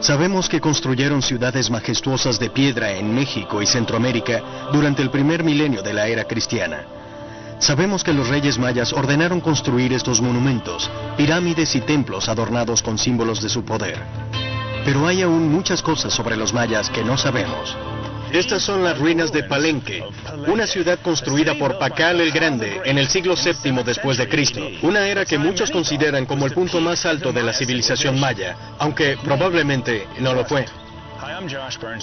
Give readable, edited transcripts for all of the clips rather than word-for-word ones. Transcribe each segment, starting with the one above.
Sabemos que construyeron ciudades majestuosas de piedra en México y Centroamérica durante el primer milenio de la era cristiana. Sabemos que los reyes mayas ordenaron construir estos monumentos, pirámides y templos adornados con símbolos de su poder. Pero hay aún muchas cosas sobre los mayas que no sabemos. Estas son las ruinas de Palenque, una ciudad construida por Pacal el Grande en el siglo VII después de Cristo, una era que muchos consideran como el punto más alto de la civilización maya, aunque probablemente no lo fue.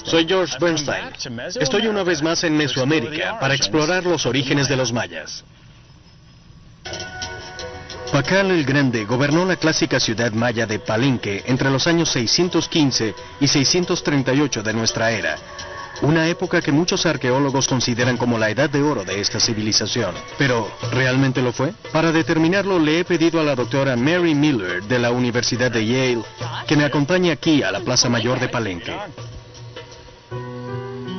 Soy George Bernstein. Estoy una vez más en Mesoamérica para explorar los orígenes de los mayas. Pacal el Grande gobernó la clásica ciudad maya de Palenque entre los años 615 y 638 de nuestra era, una época que muchos arqueólogos consideran como la edad de oro de esta civilización. Pero, ¿realmente lo fue? Para determinarlo, le he pedido a la doctora Mary Miller de la Universidad de Yale que me acompañe aquí a la Plaza Mayor de Palenque.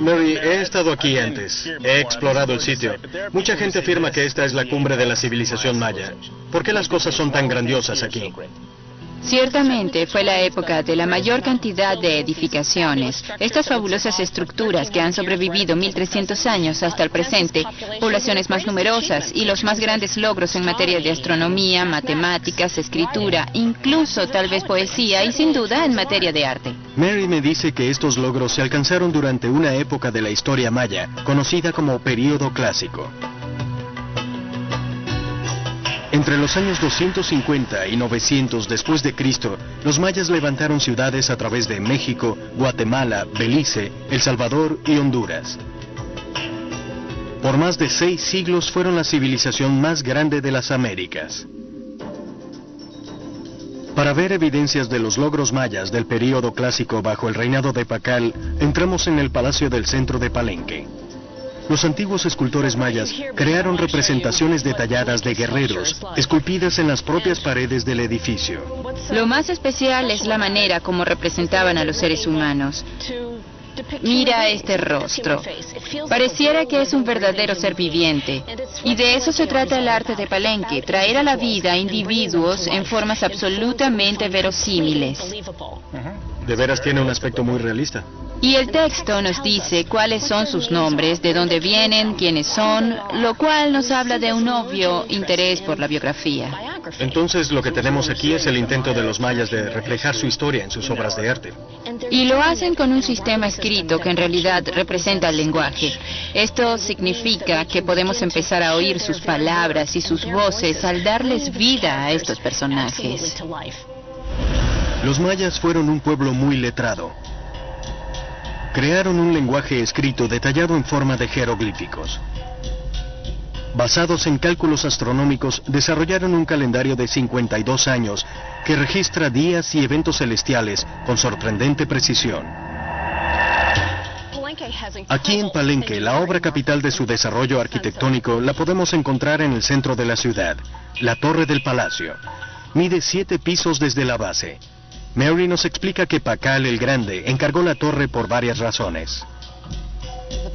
Mary, he estado aquí antes. He explorado el sitio. Mucha gente afirma que esta es la cumbre de la civilización maya. ¿Por qué las cosas son tan grandiosas aquí? Ciertamente fue la época de la mayor cantidad de edificaciones. Estas fabulosas estructuras que han sobrevivido 1300 años hasta el presente, poblaciones más numerosas y los más grandes logros en materia de astronomía, matemáticas, escritura, incluso tal vez poesía y sin duda en materia de arte. Mary me dice que estos logros se alcanzaron durante una época de la historia maya, conocida como período clásico. Entre los años 250 y 900 después de Cristo, los mayas levantaron ciudades a través de México, Guatemala, Belice, El Salvador y Honduras. Por más de 6 siglos fueron la civilización más grande de las Américas. Para ver evidencias de los logros mayas del período clásico bajo el reinado de Pacal, entramos en el Palacio del Centro de Palenque. Los antiguos escultores mayas crearon representaciones detalladas de guerreros, esculpidas en las propias paredes del edificio. Lo más especial es la manera como representaban a los seres humanos. Mira este rostro. Pareciera que es un verdadero ser viviente. Y de eso se trata el arte de Palenque, traer a la vida individuos en formas absolutamente verosímiles. De veras tiene un aspecto muy realista. Y el texto nos dice cuáles son sus nombres, de dónde vienen, quiénes son, lo cual nos habla de un obvio interés por la biografía. Entonces lo que tenemos aquí es el intento de los mayas de reflejar su historia en sus obras de arte. Y lo hacen con un sistema escrito que en realidad representa el lenguaje. Esto significa que podemos empezar a oír sus palabras y sus voces al darles vida a estos personajes. Los mayas fueron un pueblo muy letrado. Crearon un lenguaje escrito detallado en forma de jeroglíficos. Basados en cálculos astronómicos, desarrollaron un calendario de 52 años que registra días y eventos celestiales con sorprendente precisión. Aquí en Palenque, la obra capital de su desarrollo arquitectónico la podemos encontrar en el centro de la ciudad, la Torre del Palacio. Mide 7 pisos desde la base. Mary nos explica que Pacal el Grande encargó la torre por varias razones.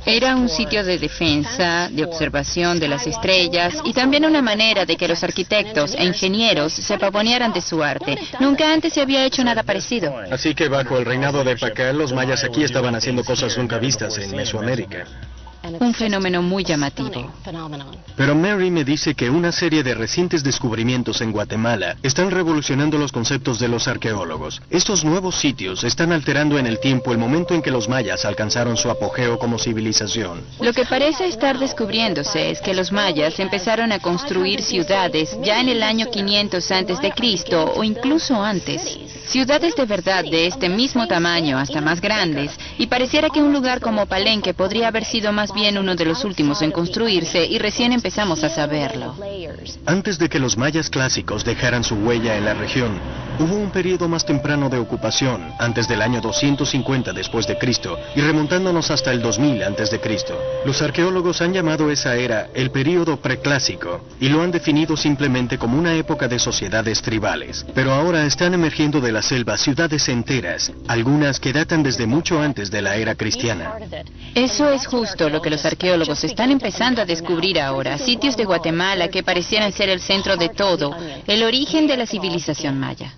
Era un sitio de defensa, de observación de las estrellas y también una manera de que los arquitectos e ingenieros se pavonearan de su arte. Nunca antes se había hecho nada parecido. Así que bajo el reinado de Pacal, los mayas aquí estaban haciendo cosas nunca vistas en Mesoamérica. Un fenómeno muy llamativo. Pero Mary me dice que una serie de recientes descubrimientos en Guatemala están revolucionando los conceptos de los arqueólogos. Estos nuevos sitios están alterando en el tiempo el momento en que los mayas alcanzaron su apogeo como civilización. Lo que parece estar descubriéndose es que los mayas empezaron a construir ciudades ya en el año 500 antes de Cristo o incluso antes. Ciudades de verdad de este mismo tamaño, hasta más grandes, y pareciera que un lugar como Palenque podría haber sido más bien uno de los últimos en construirse y recién empezamos a saberlo. Antes de que los mayas clásicos dejaran su huella en la región, hubo un periodo más temprano de ocupación, antes del año 250 después de Cristo y remontándonos hasta el 2000 antes de Cristo. Los arqueólogos han llamado esa era el período preclásico y lo han definido simplemente como una época de sociedades tribales. Pero ahora están emergiendo de la selva ciudades enteras, algunas que datan desde mucho antes de la era cristiana. Eso es justo lo que los arqueólogos están empezando a descubrir ahora, sitios de Guatemala que parecieran ser el centro de todo, el origen de la civilización maya.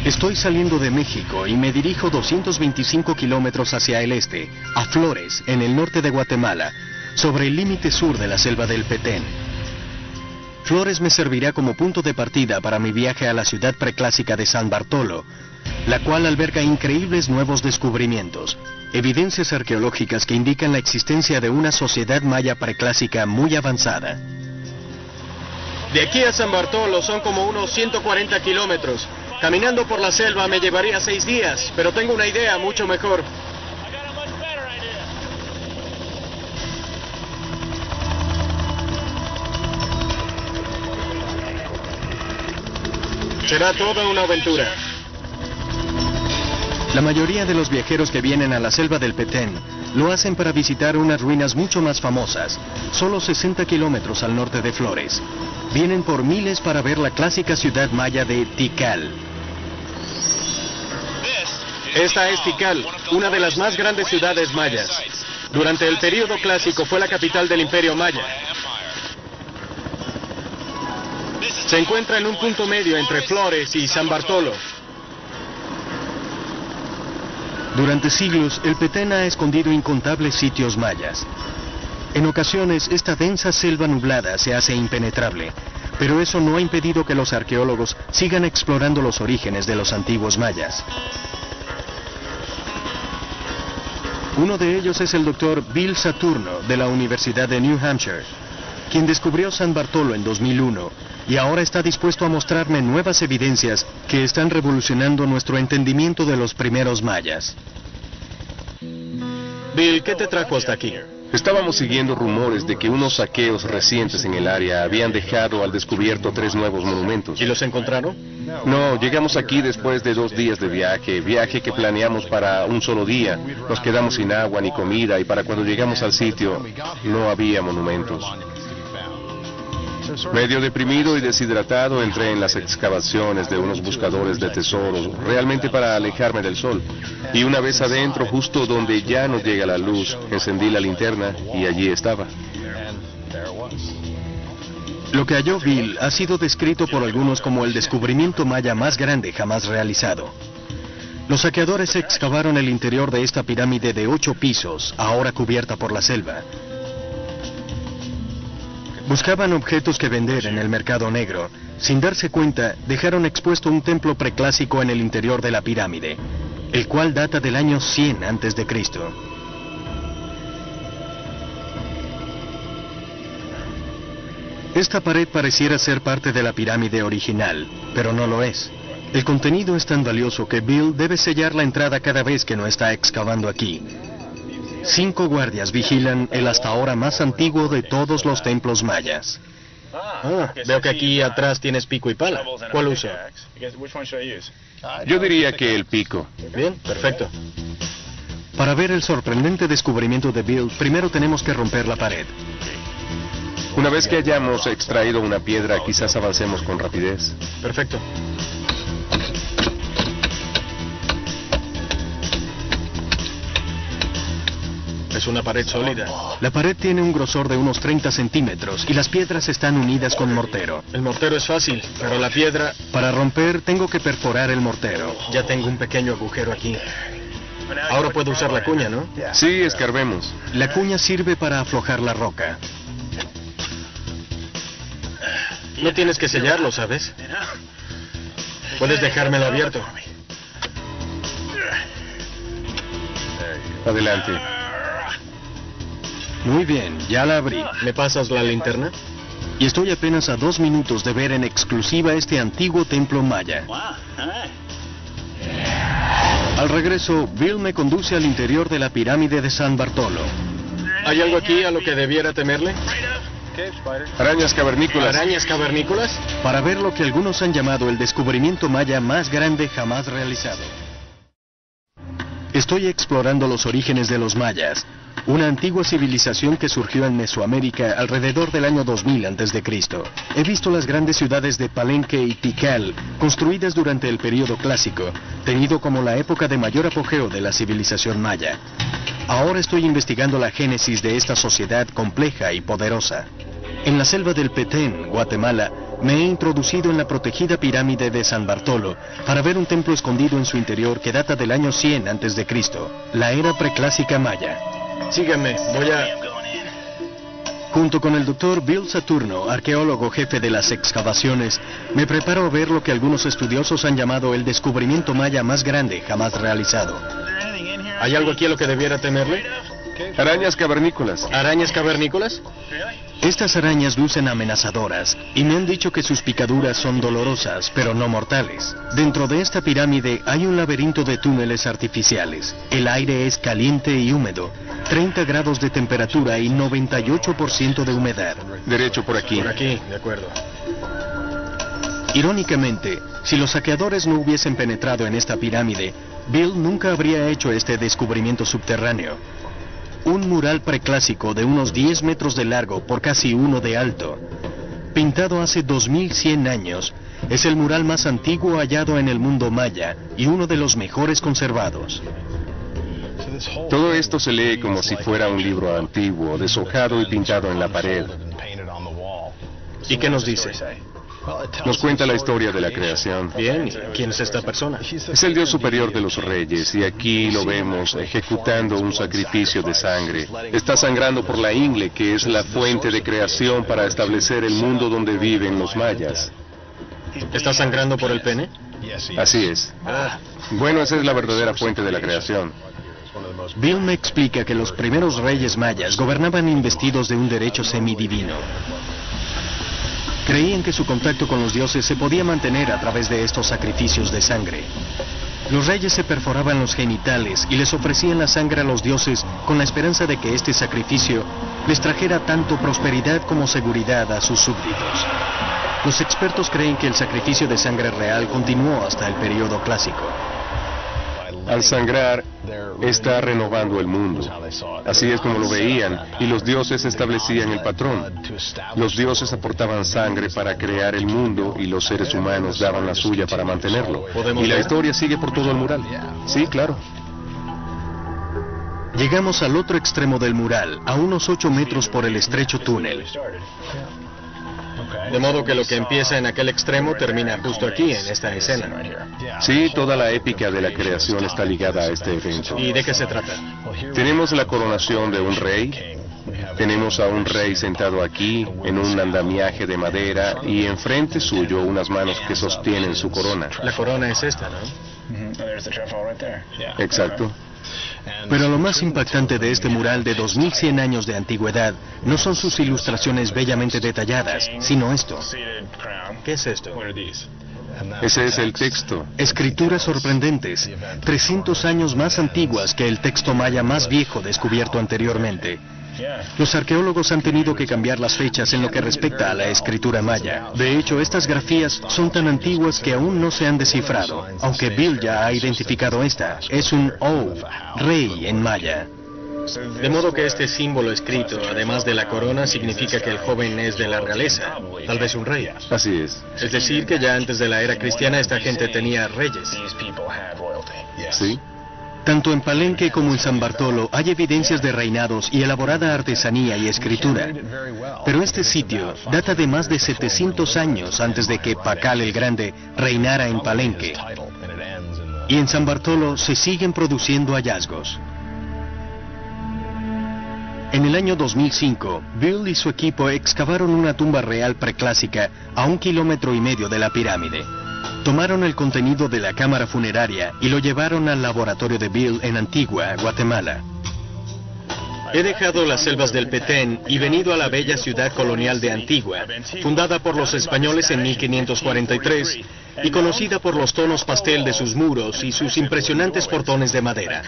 Estoy saliendo de México y me dirijo 225 kilómetros hacia el este, a Flores, en el norte de Guatemala, sobre el límite sur de la selva del Petén. Flores me servirá como punto de partida para mi viaje a la ciudad preclásica de San Bartolo, la cual alberga increíbles nuevos descubrimientos, evidencias arqueológicas que indican la existencia de una sociedad maya preclásica muy avanzada. De aquí a San Bartolo son como unos 140 kilómetros. Caminando por la selva me llevaría 6 días, pero tengo una idea mucho mejor. Será toda una aventura. La mayoría de los viajeros que vienen a la selva del Petén lo hacen para visitar unas ruinas mucho más famosas, solo 60 kilómetros al norte de Flores. Vienen por miles para ver la clásica ciudad maya de Tikal. Esta es Tikal, una de las más grandes ciudades mayas. Durante el período clásico fue la capital del Imperio Maya. Se encuentra en un punto medio entre Flores y San Bartolo. Durante siglos, el Petén ha escondido incontables sitios mayas. En ocasiones, esta densa selva nublada se hace impenetrable, pero eso no ha impedido que los arqueólogos sigan explorando los orígenes de los antiguos mayas. Uno de ellos es el doctor Bill Saturno, de la Universidad de New Hampshire, quien descubrió San Bartolo en 2001 y ahora está dispuesto a mostrarme nuevas evidencias que están revolucionando nuestro entendimiento de los primeros mayas. Bill, ¿qué te trajo hasta aquí? Estábamos siguiendo rumores de que unos saqueos recientes en el área habían dejado al descubierto 3 nuevos monumentos. ¿Y los encontraron? No, llegamos aquí después de 2 días de viaje que planeamos para un solo día. Nos quedamos sin agua ni comida y para cuando llegamos al sitio no había monumentos. Medio deprimido y deshidratado entré en las excavaciones de unos buscadores de tesoros, realmente para alejarme del sol. Y una vez adentro, justo donde ya no llega la luz, encendí la linterna y allí estaba. Lo que halló Bill ha sido descrito por algunos como el descubrimiento maya más grande jamás realizado. Los saqueadores excavaron el interior de esta pirámide de 8 pisos, ahora cubierta por la selva. Buscaban objetos que vender en el mercado negro. Sin darse cuenta, dejaron expuesto un templo preclásico en el interior de la pirámide, el cual data del año 100 a.C. Esta pared pareciera ser parte de la pirámide original, pero no lo es. El contenido es tan valioso que Bill debe sellar la entrada cada vez que no está excavando aquí. 5 guardias vigilan el hasta ahora más antiguo de todos los templos mayas. Veo que aquí atrás tienes pico y pala. ¿Cuál uso? Yo diría que el pico. Bien, perfecto. Para ver el sorprendente descubrimiento de Bill, primero tenemos que romper la pared. Una vez que hayamos extraído una piedra, quizás avancemos con rapidez. Perfecto. Es una pared sólida. La pared tiene un grosor de unos 30 centímetros y las piedras están unidas con mortero. El mortero es fácil, pero la piedra... Para romper, tengo que perforar el mortero. Ya tengo un pequeño agujero aquí. Ahora puedo usar la cuña, ¿no? Sí, escarbemos. La cuña sirve para aflojar la roca. No tienes que sellarlo, ¿sabes? Puedes dejármelo abierto. Adelante. Muy bien, ya la abrí. ¿Me pasas la linterna? Y estoy apenas a 2 minutos de ver en exclusiva este antiguo templo maya. Al regreso, Bill me conduce al interior de la pirámide de San Bartolo. ¿Hay algo aquí a lo que debiera temerle? Arañas cavernícolas. ¿Arañas cavernícolas? Para ver lo que algunos han llamado el descubrimiento maya más grande jamás realizado. Estoy explorando los orígenes de los mayas, una antigua civilización que surgió en Mesoamérica alrededor del año 2000 a.C. He visto las grandes ciudades de Palenque y Tikal, construidas durante el período clásico, tenido como la época de mayor apogeo de la civilización maya. Ahora estoy investigando la génesis de esta sociedad compleja y poderosa. En la selva del Petén, Guatemala, me he introducido en la protegida pirámide de San Bartolo para ver un templo escondido en su interior que data del año 100 a.C., la era preclásica maya. Síganme, voy a... Junto con el Dr. Bill Saturno, arqueólogo jefe de las excavaciones, me preparo a ver lo que algunos estudiosos han llamado el descubrimiento maya más grande jamás realizado. ¿Hay algo aquí a lo que debiera temerle? Arañas cavernícolas. ¿Arañas cavernícolas? Estas arañas lucen amenazadoras y me han dicho que sus picaduras son dolorosas, pero no mortales. Dentro de esta pirámide hay un laberinto de túneles artificiales. El aire es caliente y húmedo, 30 grados de temperatura y 98% de humedad. Derecho por aquí. Por aquí, de acuerdo. Irónicamente, si los saqueadores no hubiesen penetrado en esta pirámide, Bill nunca habría hecho este descubrimiento subterráneo. Un mural preclásico de unos 10 metros de largo por casi 1 de alto, pintado hace 2100 años, es el mural más antiguo hallado en el mundo maya y uno de los mejores conservados. Todo esto se lee como si fuera un libro antiguo, deshojado y pintado en la pared. ¿Y qué nos dice? Nos cuenta la historia de la creación. Bien, ¿y quién es esta persona? Es el Dios superior de los reyes, y aquí lo vemos ejecutando un sacrificio de sangre. Está sangrando por la ingle, que es la fuente de creación para establecer el mundo donde viven los mayas. ¿Está sangrando por el pene? Así es. Bueno, esa es la verdadera fuente de la creación. Bill me explica que los primeros reyes mayas gobernaban investidos de un derecho semidivino. Creían que su contacto con los dioses se podía mantener a través de estos sacrificios de sangre. Los reyes se perforaban los genitales y les ofrecían la sangre a los dioses con la esperanza de que este sacrificio les trajera tanto prosperidad como seguridad a sus súbditos. Los expertos creen que el sacrificio de sangre real continuó hasta el periodo clásico. Al sangrar, está renovando el mundo. Así es como lo veían, y los dioses establecían el patrón. Los dioses aportaban sangre para crear el mundo, y los seres humanos daban la suya para mantenerlo. Y la historia sigue por todo el mural. Sí, claro. Llegamos al otro extremo del mural, a unos 8 metros por el estrecho túnel. De modo que lo que empieza en aquel extremo termina justo aquí, en esta escena. Sí, toda la épica de la creación está ligada a este evento. ¿Y de qué se trata? Tenemos la coronación de un rey. Tenemos a un rey sentado aquí, en un andamiaje de madera, y enfrente suyo unas manos que sostienen su corona. La corona es esta, ¿no? Exacto. Pero lo más impactante de este mural de 2100 años de antigüedad no son sus ilustraciones bellamente detalladas, sino esto. ¿Qué es esto? Ese es el texto. Escrituras sorprendentes, 300 años más antiguas que el texto maya más viejo descubierto anteriormente. Los arqueólogos han tenido que cambiar las fechas en lo que respecta a la escritura maya. De hecho, estas grafías son tan antiguas que aún no se han descifrado, aunque Bill ya ha identificado esta. Es un O, rey en maya. De modo que este símbolo escrito, además de la corona, significa que el joven es de la realeza, tal vez un rey. Así es. Es decir, que ya antes de la era cristiana esta gente tenía reyes. Sí. Tanto en Palenque como en San Bartolo hay evidencias de reinados y elaborada artesanía y escritura. Pero este sitio data de más de 700 años antes de que Pacal el Grande reinara en Palenque. Y en San Bartolo se siguen produciendo hallazgos. En el año 2005, Bill y su equipo excavaron una tumba real preclásica a 1,5 kilómetros de la pirámide. Tomaron el contenido de la cámara funeraria y lo llevaron al laboratorio de Bill en Antigua, Guatemala. He dejado las selvas del Petén y venido a la bella ciudad colonial de Antigua, fundada por los españoles en 1543 y conocida por los tonos pastel de sus muros y sus impresionantes portones de madera.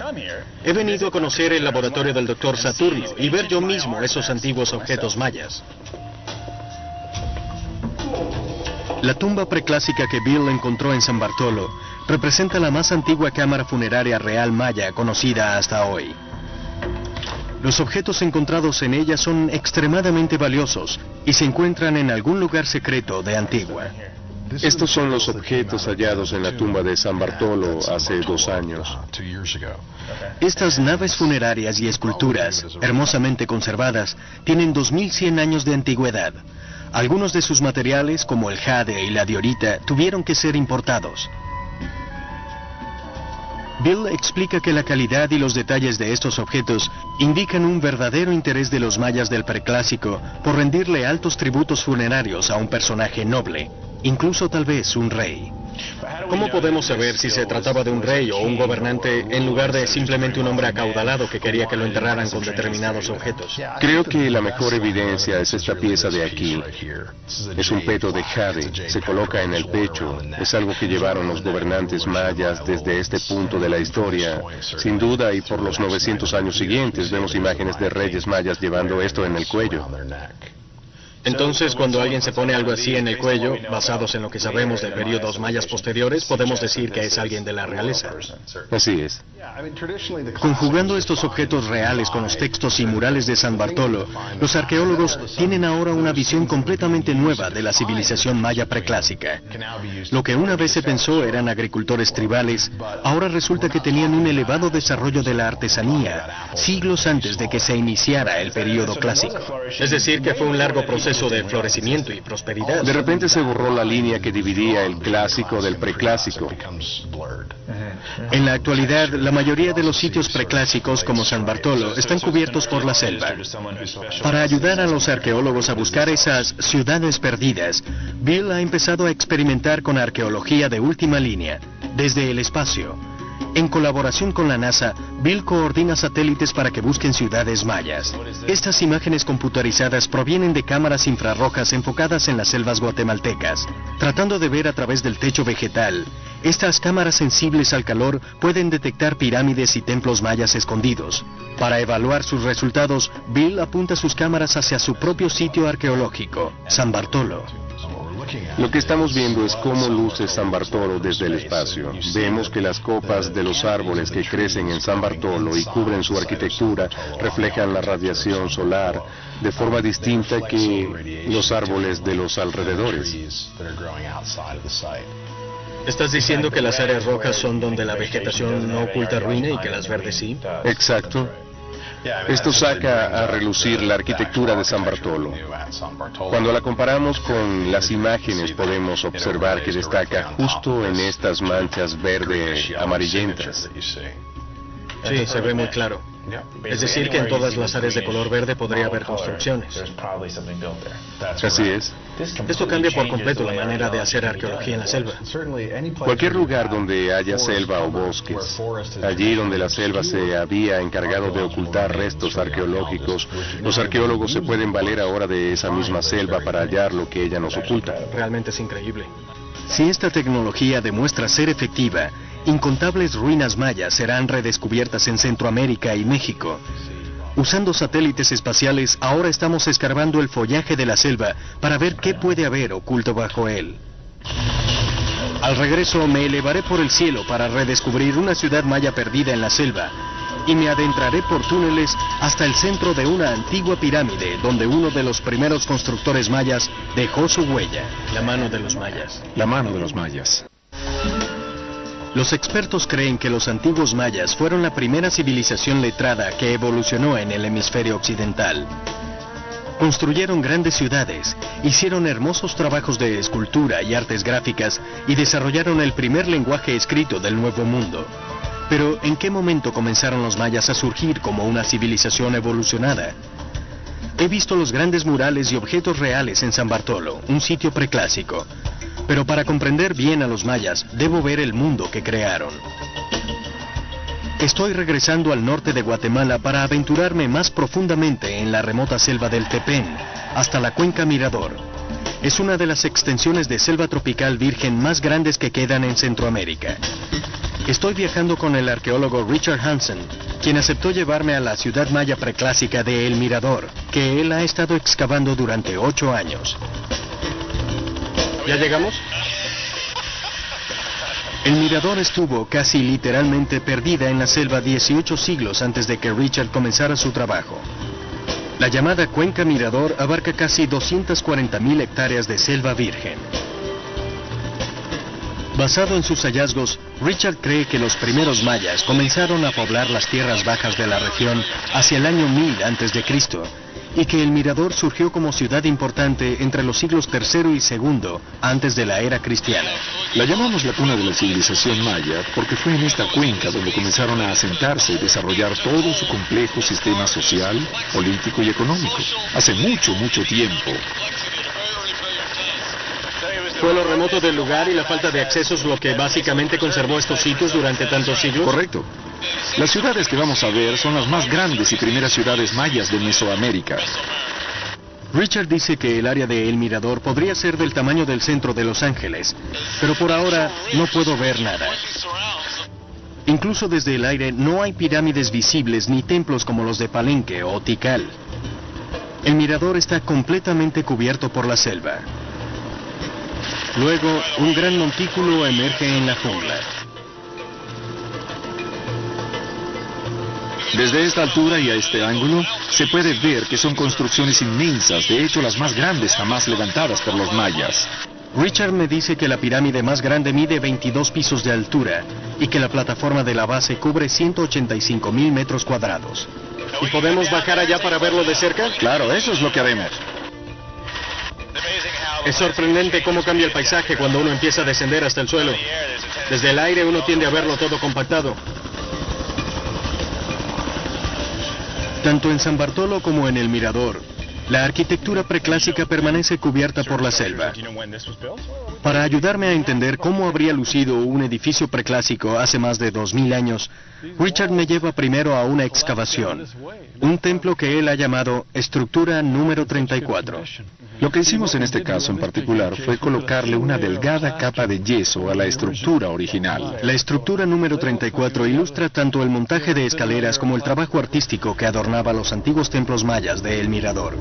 He venido a conocer el laboratorio del Dr. Saturno y ver yo mismo esos antiguos objetos mayas. La tumba preclásica que Bill encontró en San Bartolo representa la más antigua cámara funeraria real maya conocida hasta hoy. Los objetos encontrados en ella son extremadamente valiosos y se encuentran en algún lugar secreto de Antigua. Estos son los objetos hallados en la tumba de San Bartolo hace 2 años. Estas naves funerarias y esculturas, hermosamente conservadas, tienen 2100 años de antigüedad. Algunos de sus materiales, como el jade y la diorita, tuvieron que ser importados. Bill explica que la calidad y los detalles de estos objetos indican un verdadero interés de los mayas del preclásico por rendirle altos tributos funerarios a un personaje noble, incluso tal vez un rey. ¿Cómo podemos saber si se trataba de un rey o un gobernante en lugar de simplemente un hombre acaudalado que quería que lo enterraran con determinados objetos? Creo que la mejor evidencia es esta pieza de aquí. Es un peto de jade, se coloca en el pecho. Es algo que llevaron los gobernantes mayas desde este punto de la historia. Sin duda, y por los 900 años siguientes, vemos imágenes de reyes mayas llevando esto en el cuello. Entonces, cuando alguien se pone algo así en el cuello, basados en lo que sabemos de periodos mayas posteriores, podemos decir que es alguien de la realeza. Así es. Conjugando estos objetos reales con los textos y murales de San Bartolo, los arqueólogos tienen ahora una visión completamente nueva de la civilización maya preclásica. Lo que una vez se pensó eran agricultores tribales, ahora resulta que tenían un elevado desarrollo de la artesanía, siglos antes de que se iniciara el período clásico. Es decir, que fue un largo proceso de florecimiento y prosperidad. De repente se borró la línea que dividía el clásico del preclásico. En la actualidad, la mayoría de los sitios preclásicos, como San Bartolo, están cubiertos por la selva. Para ayudar a los arqueólogos a buscar esas ciudades perdidas, Bill ha empezado a experimentar con arqueología de última línea, desde el espacio. En colaboración con la NASA, Bill coordina satélites para que busquen ciudades mayas. Estas imágenes computarizadas provienen de cámaras infrarrojas enfocadas en las selvas guatemaltecas. Tratando de ver a través del techo vegetal, estas cámaras sensibles al calor pueden detectar pirámides y templos mayas escondidos. Para evaluar sus resultados, Bill apunta sus cámaras hacia su propio sitio arqueológico, San Bartolo. Lo que estamos viendo es cómo luce San Bartolo desde el espacio. Vemos que las copas de los árboles que crecen en San Bartolo y cubren su arquitectura reflejan la radiación solar de forma distinta que los árboles de los alrededores. ¿Estás diciendo que las áreas rojas son donde la vegetación no oculta ruina y que las verdes sí? Exacto. Esto saca a relucir la arquitectura de San Bartolo. Cuando la comparamos con las imágenes podemos observar que destaca justo en estas manchas verde amarillentas. Sí, se ve muy claro. Es decir, que en todas las áreas de color verde podría haber construcciones. Así es. Esto cambia por completo la manera de hacer arqueología en la selva. Cualquier lugar donde haya selva o bosques, allí donde la selva se había encargado de ocultar restos arqueológicos, los arqueólogos se pueden valer ahora de esa misma selva para hallar lo que ella nos oculta. Realmente es increíble. Si esta tecnología demuestra ser efectiva, incontables ruinas mayas serán redescubiertas en Centroamérica y México. Usando satélites espaciales, ahora estamos escarbando el follaje de la selva para ver qué puede haber oculto bajo él. Al regreso, me elevaré por el cielo para redescubrir una ciudad maya perdida en la selva y me adentraré por túneles hasta el centro de una antigua pirámide donde uno de los primeros constructores mayas dejó su huella. La mano de los mayas. La mano de los mayas. Los expertos creen que los antiguos mayas fueron la primera civilización letrada que evolucionó en el hemisferio occidental. Construyeron grandes ciudades, hicieron hermosos trabajos de escultura y artes gráficas y desarrollaron el primer lenguaje escrito del Nuevo Mundo. Pero, ¿en qué momento comenzaron los mayas a surgir como una civilización evolucionada? He visto los grandes murales y objetos reales en San Bartolo, un sitio preclásico. Pero para comprender bien a los mayas, debo ver el mundo que crearon. Estoy regresando al norte de Guatemala para aventurarme más profundamente en la remota selva del Tepén, hasta la cuenca Mirador. Es una de las extensiones de selva tropical virgen más grandes que quedan en Centroamérica. Estoy viajando con el arqueólogo Richard Hansen, quien aceptó llevarme a la ciudad maya preclásica de El Mirador, que él ha estado excavando durante 8 años. ¿Ya llegamos? El Mirador estuvo casi literalmente perdida en la selva 18 siglos antes de que Richard comenzara su trabajo. La llamada Cuenca Mirador abarca casi 240.000 hectáreas de selva virgen. Basado en sus hallazgos, Richard cree que los primeros mayas comenzaron a poblar las tierras bajas de la región hacia el año 1000 a.C. y que el Mirador surgió como ciudad importante entre los siglos III y II antes de la era cristiana. La llamamos la cuna de la civilización maya porque fue en esta cuenca donde comenzaron a asentarse y desarrollar todo su complejo sistema social, político y económico, hace mucho, mucho tiempo. ¿Fue lo remoto del lugar y la falta de accesos lo que básicamente conservó estos sitios durante tantos siglos? Correcto. Las ciudades que vamos a ver son las más grandes y primeras ciudades mayas de Mesoamérica. Richard dice que el área de El Mirador podría ser del tamaño del centro de Los Ángeles, pero por ahora no puedo ver nada. Incluso desde el aire no hay pirámides visibles ni templos como los de Palenque o Tikal. El Mirador está completamente cubierto por la selva. Luego, un gran montículo emerge en la jungla. Desde esta altura y a este ángulo, se puede ver que son construcciones inmensas, de hecho las más grandes jamás levantadas por los mayas. Richard me dice que la pirámide más grande mide 22 pisos de altura y que la plataforma de la base cubre 185,000 metros cuadrados. ¿Y podemos bajar allá para verlo de cerca? Claro, eso es lo que haremos. Es sorprendente cómo cambia el paisaje cuando uno empieza a descender hasta el suelo. Desde el aire uno tiende a verlo todo compactado. Tanto en San Bartolo como en El Mirador, la arquitectura preclásica permanece cubierta por la selva. Para ayudarme a entender cómo habría lucido un edificio preclásico hace más de 2000 años, Richard me lleva primero a una excavación, un templo que él ha llamado Estructura número 34. Lo que hicimos en este caso en particular fue colocarle una delgada capa de yeso a la estructura original. La estructura número 34 ilustra tanto el montaje de escaleras como el trabajo artístico que adornaba los antiguos templos mayas de El Mirador.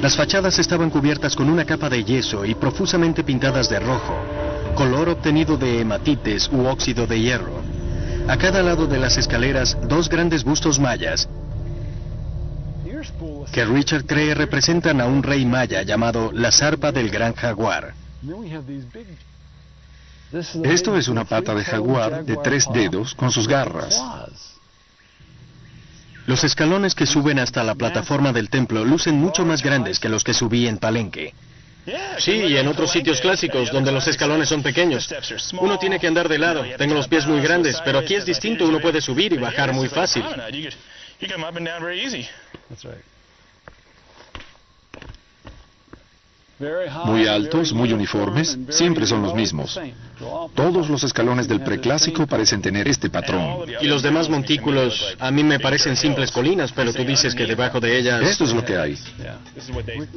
Las fachadas estaban cubiertas con una capa de yeso y profusamente pintadas de rojo, color obtenido de hematites u óxido de hierro. A cada lado de las escaleras, dos grandes bustos mayas, que Richard cree representan a un rey maya llamado la zarpa del gran jaguar. Esto es una pata de jaguar de 3 dedos con sus garras. Los escalones que suben hasta la plataforma del templo lucen mucho más grandes que los que subí en Palenque. Sí, y en otros sitios clásicos donde los escalones son pequeños. Uno tiene que andar de lado. Tengo los pies muy grandes, pero aquí es distinto. Uno puede subir y bajar muy fácil. Muy altos, muy uniformes, siempre son los mismos. Todos los escalones del preclásico parecen tener este patrón. Y los demás montículos a mí me parecen simples colinas, pero tú dices que debajo de ellas... Esto es lo que hay.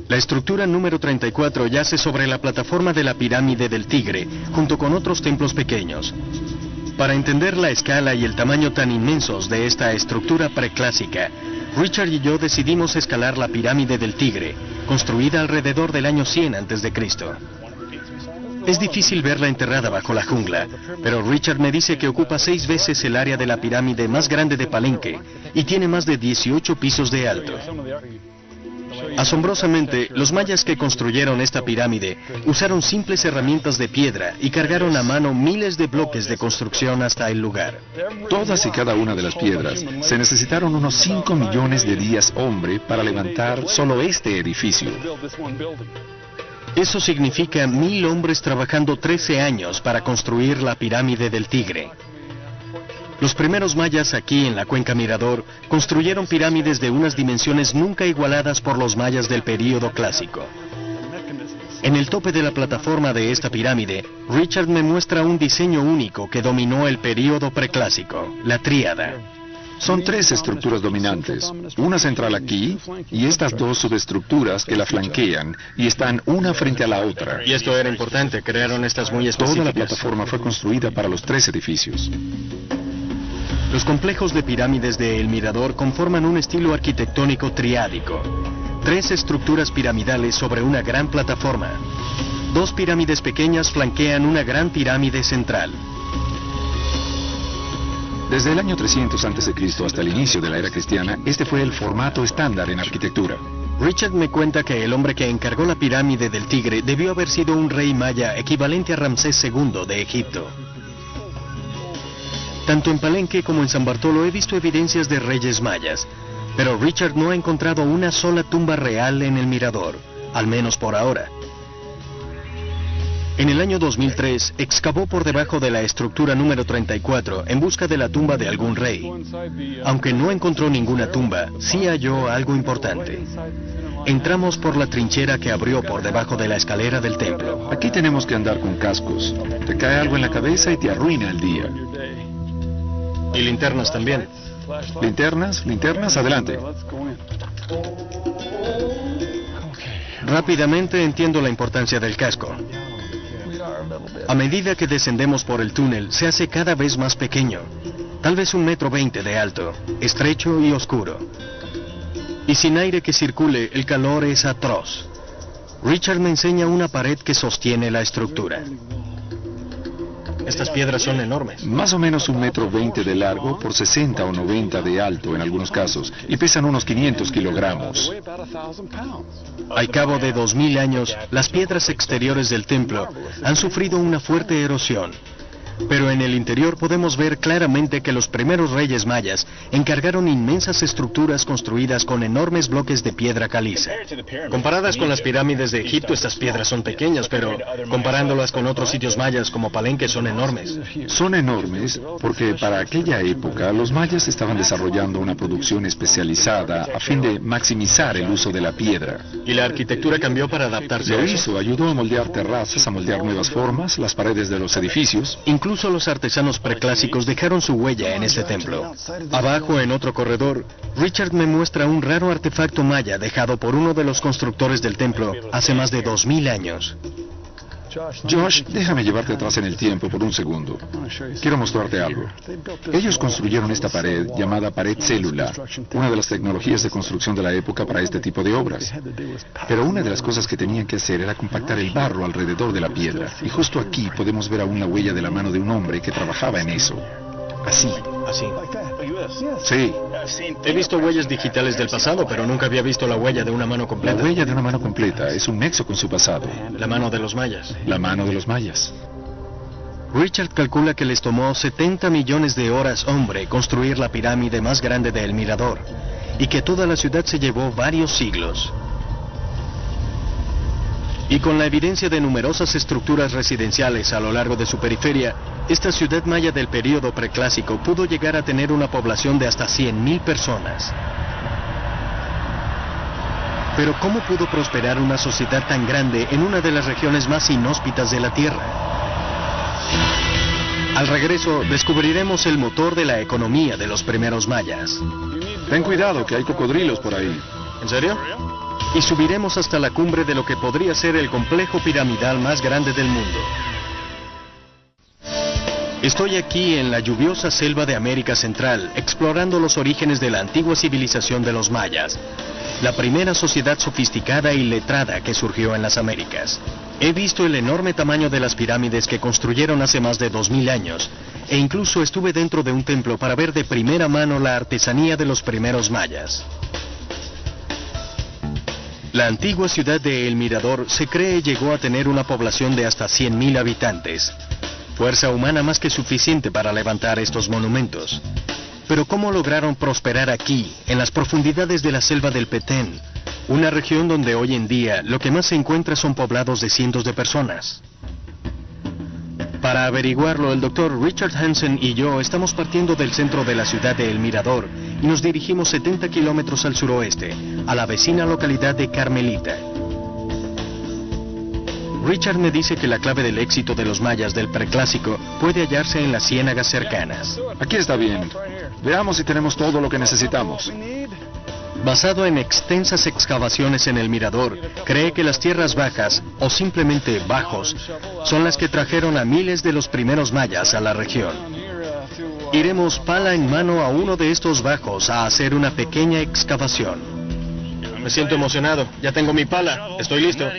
La estructura número 34 yace sobre la plataforma de la pirámide del Tigre, junto con otros templos pequeños. Para entender la escala y el tamaño tan inmensos de esta estructura preclásica, Richard y yo decidimos escalar la pirámide del Tigre, construida alrededor del año 100 a.C. Es difícil verla enterrada bajo la jungla, pero Richard me dice que ocupa 6 veces el área de la pirámide más grande de Palenque y tiene más de 18 pisos de alto. Asombrosamente, los mayas que construyeron esta pirámide usaron simples herramientas de piedra y cargaron a mano miles de bloques de construcción hasta el lugar. Todas y cada una de las piedras se necesitaron unos 5 millones de días hombre para levantar solo este edificio. Eso significa 1000 hombres trabajando 13 años para construir la pirámide del Tigre. Los primeros mayas aquí en la cuenca Mirador construyeron pirámides de unas dimensiones nunca igualadas por los mayas del período clásico. En el tope de la plataforma de esta pirámide, Richard me muestra un diseño único que dominó el período preclásico, la tríada. Son 3 estructuras dominantes, una central aquí y estas 2 subestructuras que la flanquean y están una frente a la otra. Y esto era importante, crearon estas muy específicas. Toda la plataforma fue construida para los 3 edificios. Los complejos de pirámides de El Mirador conforman un estilo arquitectónico triádico. 3 estructuras piramidales sobre una gran plataforma. 2 pirámides pequeñas flanquean una gran pirámide central. Desde el año 300 a.C. hasta el inicio de la era cristiana, este fue el formato estándar en arquitectura. Richard me cuenta que el hombre que encargó la pirámide del Tigre debió haber sido un rey maya equivalente a Ramsés II de Egipto. Tanto en Palenque como en San Bartolo he visto evidencias de reyes mayas. Pero Richard no ha encontrado una sola tumba real en el mirador, al menos por ahora. En el año 2003, excavó por debajo de la estructura número 34 en busca de la tumba de algún rey. Aunque no encontró ninguna tumba, sí halló algo importante. Entramos por la trinchera que abrió por debajo de la escalera del templo. Aquí tenemos que andar con cascos. Te cae algo en la cabeza y te arruina el día. Y linternas también. ¿Linternas? ¿Linternas? Adelante. Rápidamente entiendo la importancia del casco. A medida que descendemos por el túnel, se hace cada vez más pequeño, tal vez 1,20 m de alto, estrecho y oscuro. Y sin aire que circule, el calor es atroz. Richard me enseña una pared que sostiene la estructura. Estas piedras son enormes. Más o menos 1,20 m de largo por 60 o 90 de alto en algunos casos, y pesan unos 500 kilogramos. Al cabo de 2000 años, las piedras exteriores del templo han sufrido una fuerte erosión. Pero en el interior podemos ver claramente que los primeros reyes mayas encargaron inmensas estructuras construidas con enormes bloques de piedra caliza. Comparadas con las pirámides de Egipto, estas piedras son pequeñas, pero comparándolas con otros sitios mayas como Palenque son enormes. Son enormes porque para aquella época los mayas estaban desarrollando una producción especializada a fin de maximizar el uso de la piedra. Y la arquitectura cambió para adaptarse a Lo eso. hizo, ayudó a moldear terrazas, a moldear nuevas formas, las paredes de los edificios. Incluso los artesanos preclásicos dejaron su huella en este templo. Abajo, en otro corredor, Richard me muestra un raro artefacto maya dejado por uno de los constructores del templo hace más de 2000 años. Josh, déjame llevarte atrás en el tiempo por un segundo. Quiero mostrarte algo. Ellos construyeron esta pared llamada pared célula, una de las tecnologías de construcción de la época para este tipo de obras. Pero una de las cosas que tenían que hacer era compactar el barro alrededor de la piedra. Y justo aquí podemos ver aún la huella de la mano de un hombre que trabajaba en eso. Así. Así. Sí. He visto huellas digitales del pasado, pero nunca había visto la huella de una mano La completa. huella de una mano completa es un nexo con su pasado. La mano de los mayas. La mano de los mayas. Richard calcula que les tomó 70 millones de horas hombre construir la pirámide más grande de El Mirador, y que toda la ciudad se llevó varios siglos. Y con la evidencia de numerosas estructuras residenciales a lo largo de su periferia, esta ciudad maya del período preclásico pudo llegar a tener una población de hasta 100,000 personas. Pero ¿cómo pudo prosperar una sociedad tan grande en una de las regiones más inhóspitas de la Tierra? Al regreso, descubriremos el motor de la economía de los primeros mayas. Ten cuidado, que hay cocodrilos por ahí. ¿En serio? Y subiremos hasta la cumbre de lo que podría ser el complejo piramidal más grande del mundo. Estoy aquí en la lluviosa selva de América Central, explorando los orígenes de la antigua civilización de los mayas, la primera sociedad sofisticada y letrada que surgió en las Américas. He visto el enorme tamaño de las pirámides que construyeron hace más de 2000 años, e incluso estuve dentro de un templo para ver de primera mano la artesanía de los primeros mayas. La antigua ciudad de El Mirador se cree llegó a tener una población de hasta 100,000 habitantes. Fuerza humana más que suficiente para levantar estos monumentos. Pero ¿cómo lograron prosperar aquí, en las profundidades de la selva del Petén? Una región donde hoy en día lo que más se encuentra son poblados de cientos de personas. Para averiguarlo, el doctor Richard Hansen y yo estamos partiendo del centro de la ciudad de El Mirador y nos dirigimos 70 kilómetros al suroeste, a la vecina localidad de Carmelita. Richard me dice que la clave del éxito de los mayas del preclásico puede hallarse en las ciénagas cercanas. Aquí está bien. Veamos si tenemos todo lo que necesitamos. Basado en extensas excavaciones en El Mirador, cree que las tierras bajas, o simplemente bajos, son las que trajeron a miles de los primeros mayas a la región. Iremos pala en mano a uno de estos bajos a hacer una pequeña excavación. Me siento emocionado. Ya tengo mi pala. Estoy listo.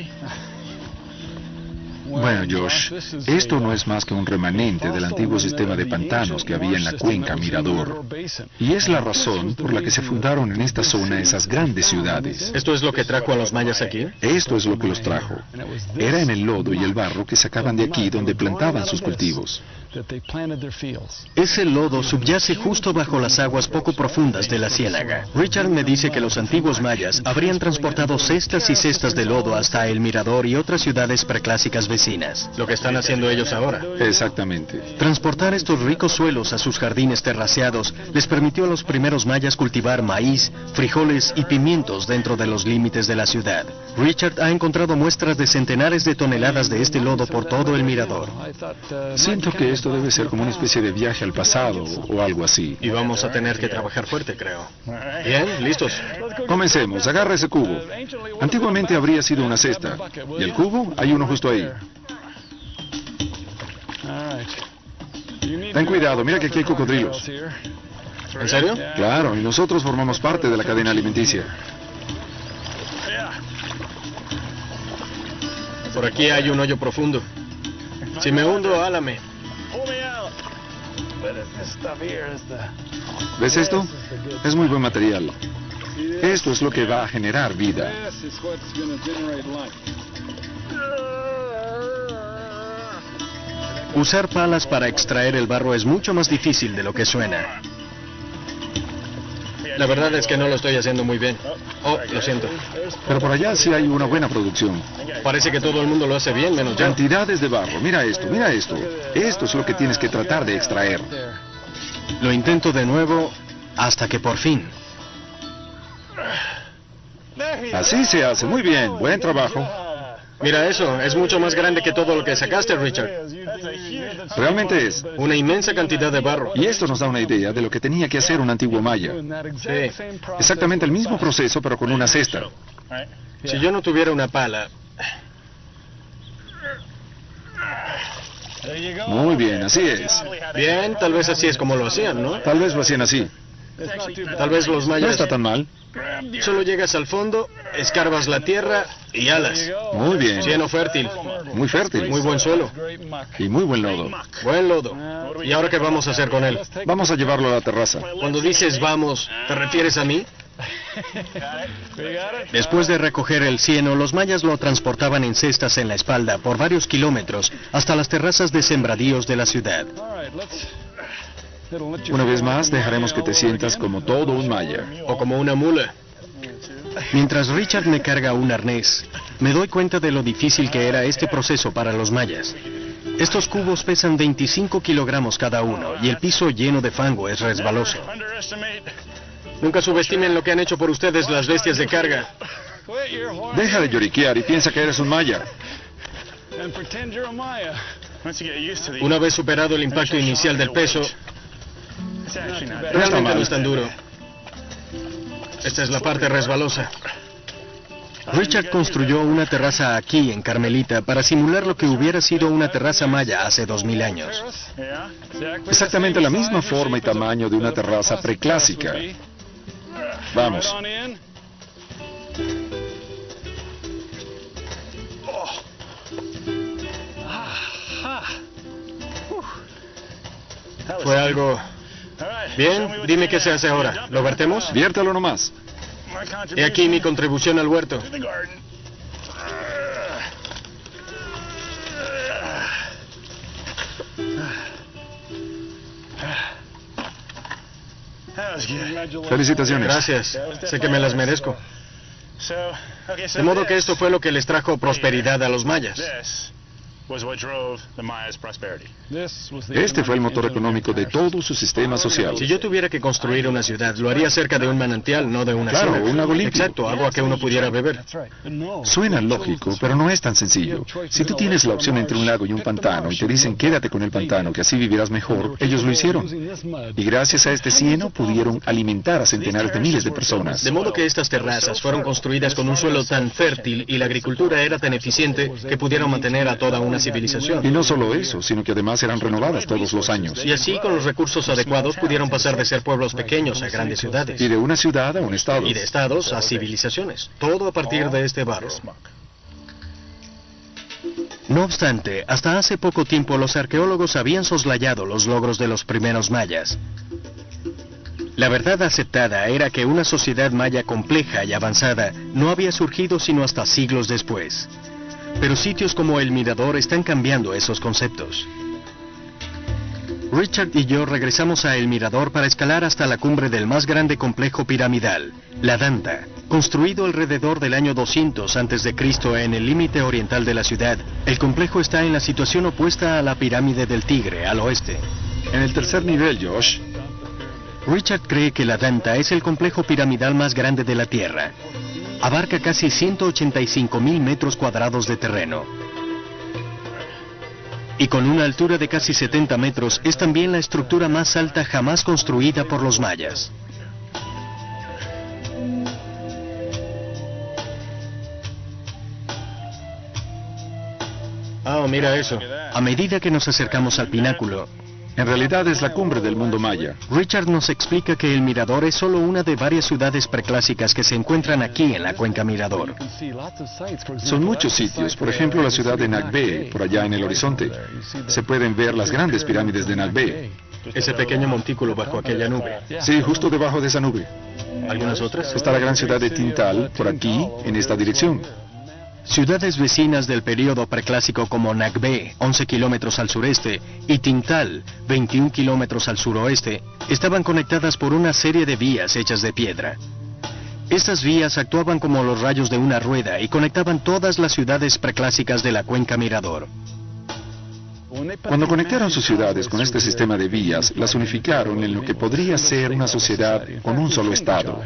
Bueno, Josh, esto no es más que un remanente del antiguo sistema de pantanos que había en la cuenca Mirador. Y es la razón por la que se fundaron en esta zona esas grandes ciudades. ¿Esto es lo que trajo a los mayas aquí? Esto es lo que los trajo. Era en el lodo y el barro que sacaban de aquí donde plantaban sus cultivos. Ese lodo subyace justo bajo las aguas poco profundas de la ciénaga. Richard me dice que los antiguos mayas habrían transportado cestas y cestas de lodo hasta El Mirador y otras ciudades preclásicas vecinas. Lo que están haciendo ellos ahora. Exactamente. Transportar estos ricos suelos a sus jardines terraceados les permitió a los primeros mayas cultivar maíz, frijoles y pimientos dentro de los límites de la ciudad. Richard ha encontrado muestras de centenares de toneladas de este lodo por todo El Mirador. Siento que esto debe ser como una especie de viaje al pasado o algo así. Y vamos a tener que trabajar fuerte, creo. Bien, listos. Comencemos. Agarra ese cubo. Antiguamente habría sido una cesta. ¿Y el cubo? Hay uno justo ahí. Ten cuidado, mira que aquí hay cocodrilos. ¿En serio? Claro, y nosotros formamos parte de la cadena alimenticia. Por aquí hay un hoyo profundo. Si me hundo, álame. ¿Ves esto? Es muy buen material. Esto es lo que va a generar vida. Usar palas para extraer el barro es mucho más difícil de lo que suena. La verdad es que no lo estoy haciendo muy bien. Oh, lo siento. Pero por allá sí hay una buena producción. Parece que todo el mundo lo hace bien, menos yo. Cantidades de barro. Mira esto, mira esto. Esto es lo que tienes que tratar de extraer. Lo intento de nuevo hasta que por fin. Así se hace. Muy bien. Buen trabajo. Mira eso, es mucho más grande que todo lo que sacaste, Richard. Realmente es. Una inmensa cantidad de barro. Y esto nos da una idea de lo que tenía que hacer un antiguo maya. Sí. Exactamente el mismo proceso, pero con una cesta. Si yo no tuviera una pala... Muy bien, así es. Bien, tal vez así es como lo hacían, ¿no? Tal vez lo hacían así. Tal vez los No mayas... está tan mal. Solo llegas al fondo, escarbas la tierra y alas. Muy bien. Cieno fértil, Muy fértil. muy buen suelo, Y muy buen lodo. buen lodo. ¿Y ahora qué vamos a hacer con él? Vamos a llevarlo a la terraza. Cuando dices vamos, ¿te refieres a mí? Después de recoger el cieno, los mayas lo transportaban en cestas en la espalda por varios kilómetros hasta las terrazas de sembradíos de la ciudad. Una vez más, dejaremos que te sientas como todo un maya. O como una mula. Mientras Richard me carga un arnés, me doy cuenta de lo difícil que era este proceso para los mayas. Estos cubos pesan 25 kilogramos cada uno y el piso lleno de fango es resbaloso. Nunca subestimen lo que han hecho por ustedes las bestias de carga. Deja de lloriquear y piensa que eres un maya. Una vez superado el impacto inicial del peso, realmente no es tan duro. Esta es la parte resbalosa. Richard construyó una terraza aquí en Carmelita para simular lo que hubiera sido una terraza maya hace 2000 años. Exactamente la misma forma y tamaño de una terraza preclásica. Vamos. Fue algo... Bien, dime qué se hace ahora. ¿Lo vertemos? Viértelo nomás. He aquí mi contribución al huerto. Felicitaciones. Gracias, sé que me las merezco. De modo que esto fue lo que les trajo prosperidad a los mayas. Este fue el motor económico de todo su sistema social. Si yo tuviera que construir una ciudad, lo haría cerca de un manantial, no de una Claro, ciudad. un lago limpio. Exacto, agua que uno pudiera beber. Suena lógico, pero no es tan sencillo. Si tú tienes la opción entre un lago y un pantano y te dicen quédate con el pantano, que así vivirás mejor, ellos lo hicieron. Y gracias a este cieno pudieron alimentar a centenares de miles de personas. De modo que estas terrazas fueron construidas con un suelo tan fértil y la agricultura era tan eficiente que pudieron mantener a toda una Y civilización. no solo eso, sino que además eran renovadas todos los años. Y así, con los recursos adecuados, pudieron pasar de ser pueblos pequeños a grandes ciudades. Y de una ciudad a un estado. Y de estados a civilizaciones. Todo a partir de este barro. No obstante, hasta hace poco tiempo los arqueólogos habían soslayado los logros de los primeros mayas. La verdad aceptada era que una sociedad maya compleja y avanzada no había surgido sino hasta siglos después. Pero sitios como el Mirador están cambiando esos conceptos. Richard y yo regresamos a El Mirador para escalar hasta la cumbre del más grande complejo piramidal, la Danta, construido alrededor del año 200 a.C. en el límite oriental de la ciudad. El complejo está en la situación opuesta a la pirámide del Tigre, al oeste. En el tercer nivel, Josh. Richard cree que la Danta es el complejo piramidal más grande de la Tierra. Abarca casi 185,000 metros cuadrados de terreno. Y con una altura de casi 70 metros, es también la estructura más alta jamás construida por los mayas. Ah, mira eso. A medida que nos acercamos al pináculo, En realidad es la cumbre del mundo maya. Richard nos explica que el Mirador es solo una de varias ciudades preclásicas que se encuentran aquí en la cuenca Mirador. Son muchos sitios, por ejemplo la ciudad de Nagbe, por allá en el horizonte. Se pueden ver las grandes pirámides de Nagbe. Ese pequeño montículo bajo aquella nube. Sí, justo debajo de esa nube. ¿Algunas otras? Está la gran ciudad de Tintal, por aquí, en esta dirección. Ciudades vecinas del período preclásico como Nagbe, 11 kilómetros al sureste, y Tintal, 21 kilómetros al suroeste, estaban conectadas por una serie de vías hechas de piedra. Estas vías actuaban como los rayos de una rueda y conectaban todas las ciudades preclásicas de la cuenca Mirador. Cuando conectaron sus ciudades con este sistema de vías, las unificaron en lo que podría ser una sociedad con un solo estado.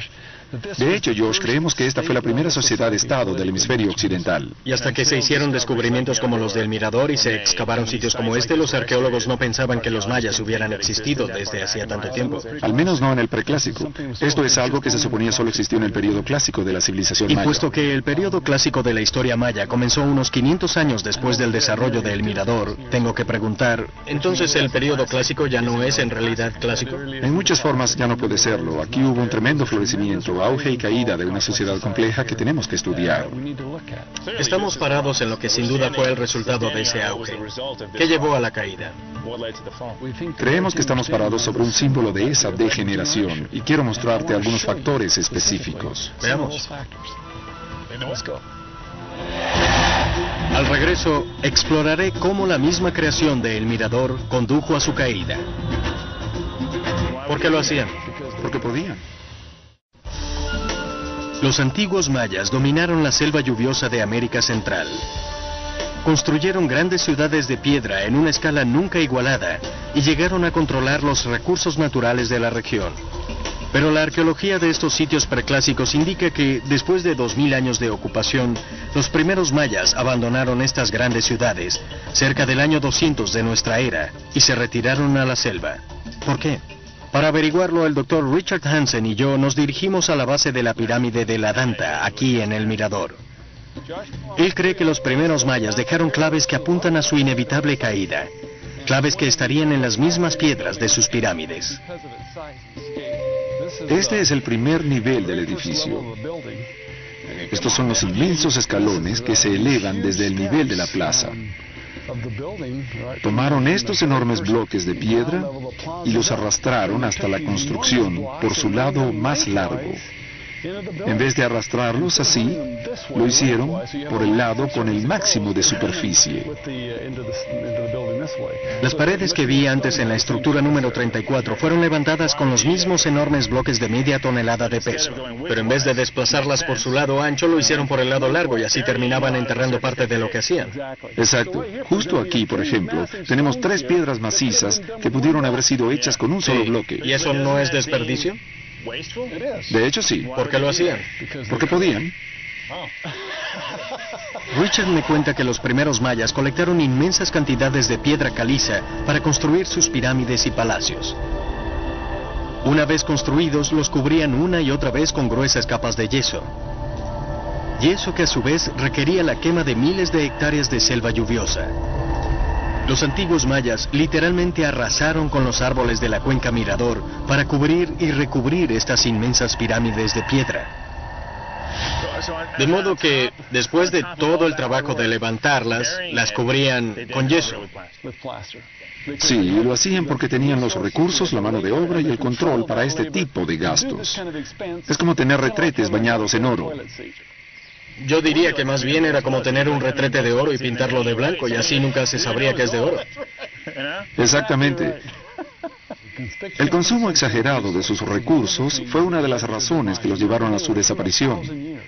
De hecho, Josh, creemos que esta fue la primera sociedad-estado del hemisferio occidental. Y hasta que se hicieron descubrimientos como los del Mirador y se excavaron sitios como este, los arqueólogos no pensaban que los mayas hubieran existido desde hacía tanto tiempo. Al menos no en el preclásico. Esto es algo que se suponía solo existió en el periodo clásico de la civilización Y maya. puesto que el periodo clásico de la historia maya comenzó unos 500 años después del desarrollo del Mirador, tengo que preguntar, Entonces, ¿el periodo clásico ya no es en realidad clásico? En muchas formas ya no puede serlo. Aquí hubo un tremendo florecimiento, auge y caída de una sociedad compleja que tenemos que estudiar. Estamos parados en lo que sin duda fue el resultado de ese auge. ¿Qué llevó a la caída? Creemos que estamos parados sobre un símbolo de esa degeneración y quiero mostrarte algunos factores específicos. Veamos. al regreso exploraré cómo la misma creación de El Mirador condujo a su caída. ¿Por qué lo hacían? Porque podían. Los antiguos mayas dominaron la selva lluviosa de América Central. Construyeron grandes ciudades de piedra en una escala nunca igualada y llegaron a controlar los recursos naturales de la región. Pero la arqueología de estos sitios preclásicos indica que, después de 2000 años de ocupación, los primeros mayas abandonaron estas grandes ciudades cerca del año 200 de nuestra era y se retiraron a la selva. ¿Por qué? Para averiguarlo, el doctor Richard Hansen y yo nos dirigimos a la base de la pirámide de la Danta, aquí en El Mirador. Él cree que los primeros mayas dejaron claves que apuntan a su inevitable caída, claves que estarían en las mismas piedras de sus pirámides. Este es el primer nivel del edificio. Estos son los inmensos escalones que se elevan desde el nivel de la plaza. Tomaron estos enormes bloques de piedra y los arrastraron hasta la construcción por su lado más largo. En vez de arrastrarlos así, lo hicieron por el lado con el máximo de superficie. Las paredes que vi antes en la estructura número 34 fueron levantadas con los mismos enormes bloques de media tonelada de peso. Pero en vez de desplazarlas por su lado ancho, lo hicieron por el lado largo y así terminaban enterrando parte de lo que hacían. Exacto. Justo aquí, por ejemplo, tenemos 3 piedras macizas que pudieron haber sido hechas con un solo bloque. ¿Y eso no es desperdicio? De hecho, sí. ¿Por qué lo hacían? Porque podían. Richard me cuenta que los primeros mayas colectaron inmensas cantidades de piedra caliza para construir sus pirámides y palacios. Una vez construidos, los cubrían una y otra vez con gruesas capas de yeso. Yeso que a su vez requería la quema de miles de hectáreas de selva lluviosa. Los antiguos mayas literalmente arrasaron con los árboles de la cuenca Mirador para cubrir y recubrir estas inmensas pirámides de piedra. De modo que, después de todo el trabajo de levantarlas, las cubrían con yeso. Sí, y lo hacían porque tenían los recursos, la mano de obra y el control para este tipo de gastos. Es como tener retretes bañados en oro. Yo diría que más bien era como tener un retrete de oro y pintarlo de blanco, y así nunca se sabría que es de oro. Exactamente. El consumo exagerado de sus recursos fue una de las razones que los llevaron a su desaparición.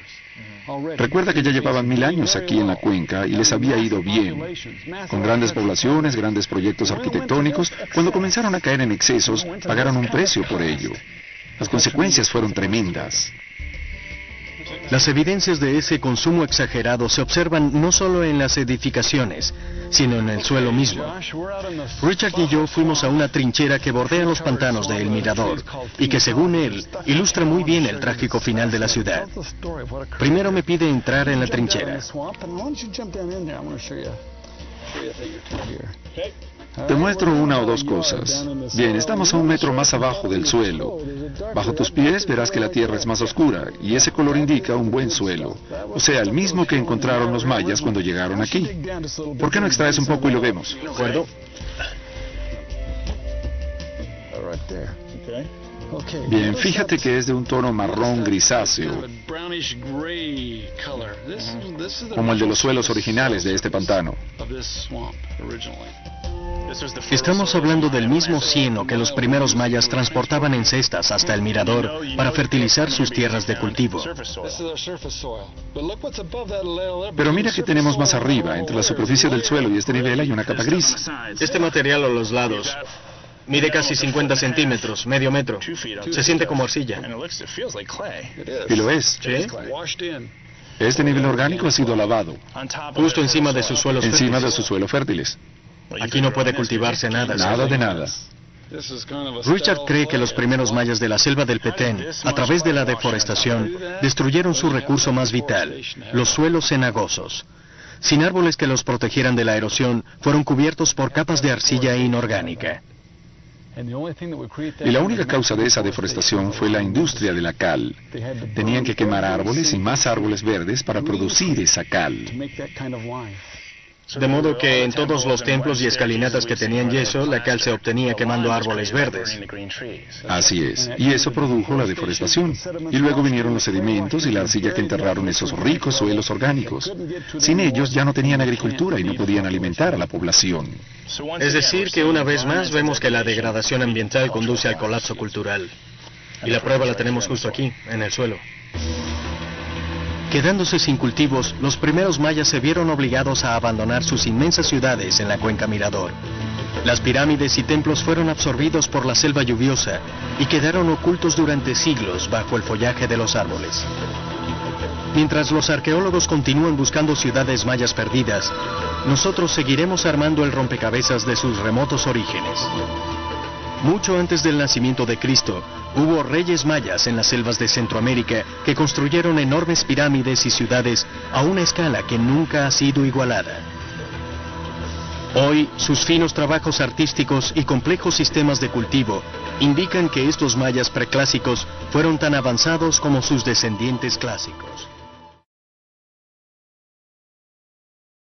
Recuerda que ya llevaban 1000 años aquí en la cuenca y les había ido bien, con grandes poblaciones, grandes proyectos arquitectónicos. Cuando comenzaron a caer en excesos, pagaron un precio por ello. Las consecuencias fueron tremendas. Las evidencias de ese consumo exagerado se observan no solo en las edificaciones, sino en el suelo mismo. Richard y yo fuimos a una trinchera que bordea los pantanos de El Mirador y que, según él, ilustra muy bien el trágico final de la ciudad. Primero me pide entrar en la trinchera. Te muestro una o dos cosas. Bien, estamos a 1 metro más abajo del suelo. Bajo tus pies verás que la tierra es más oscura, y ese color indica un buen suelo. O sea, el mismo que encontraron los mayas cuando llegaron aquí. ¿Por qué no extraes un poco y lo vemos? ¿De acuerdo? Bien, fíjate que es de un tono marrón grisáceo, como el de los suelos originales de este pantano. Estamos hablando del mismo cieno que los primeros mayas transportaban en cestas hasta el mirador para fertilizar sus tierras de cultivo. Pero mira que tenemos más arriba, entre la superficie del suelo y este nivel hay una capa gris. Este material a los lados mide casi 50 centímetros, medio metro. Se siente como arcilla. Y lo es. ¿Sí? Este nivel orgánico ha sido lavado, Justo encima de sus suelos encima de fértiles. sus suelos fértiles. Aquí no puede cultivarse nada. Nada de nada. Richard cree que los primeros mayas de la selva del Petén, a través de la deforestación, destruyeron su recurso más vital, los suelos cenagosos. Sin árboles que los protegieran de la erosión, fueron cubiertos por capas de arcilla inorgánica. Y la única causa de esa deforestación fue la industria de la cal. Tenían que quemar árboles y más árboles verdes para producir esa cal. De modo que en todos los templos y escalinatas que tenían yeso, la cal se obtenía quemando árboles verdes. Así es, y eso produjo la deforestación. Y luego vinieron los sedimentos y la arcilla que enterraron esos ricos suelos orgánicos. Sin ellos ya no tenían agricultura y no podían alimentar a la población. Es decir, que una vez más vemos que la degradación ambiental conduce al colapso cultural. Y la prueba la tenemos justo aquí, en el suelo. Quedándose sin cultivos, los primeros mayas se vieron obligados a abandonar sus inmensas ciudades en la cuenca Mirador. Las pirámides y templos fueron absorbidos por la selva lluviosa y quedaron ocultos durante siglos bajo el follaje de los árboles. Mientras los arqueólogos continúan buscando ciudades mayas perdidas, nosotros seguiremos armando el rompecabezas de sus remotos orígenes. Mucho antes del nacimiento de Cristo, hubo reyes mayas en las selvas de Centroamérica que construyeron enormes pirámides y ciudades a una escala que nunca ha sido igualada. Hoy, sus finos trabajos artísticos y complejos sistemas de cultivo indican que estos mayas preclásicos fueron tan avanzados como sus descendientes clásicos.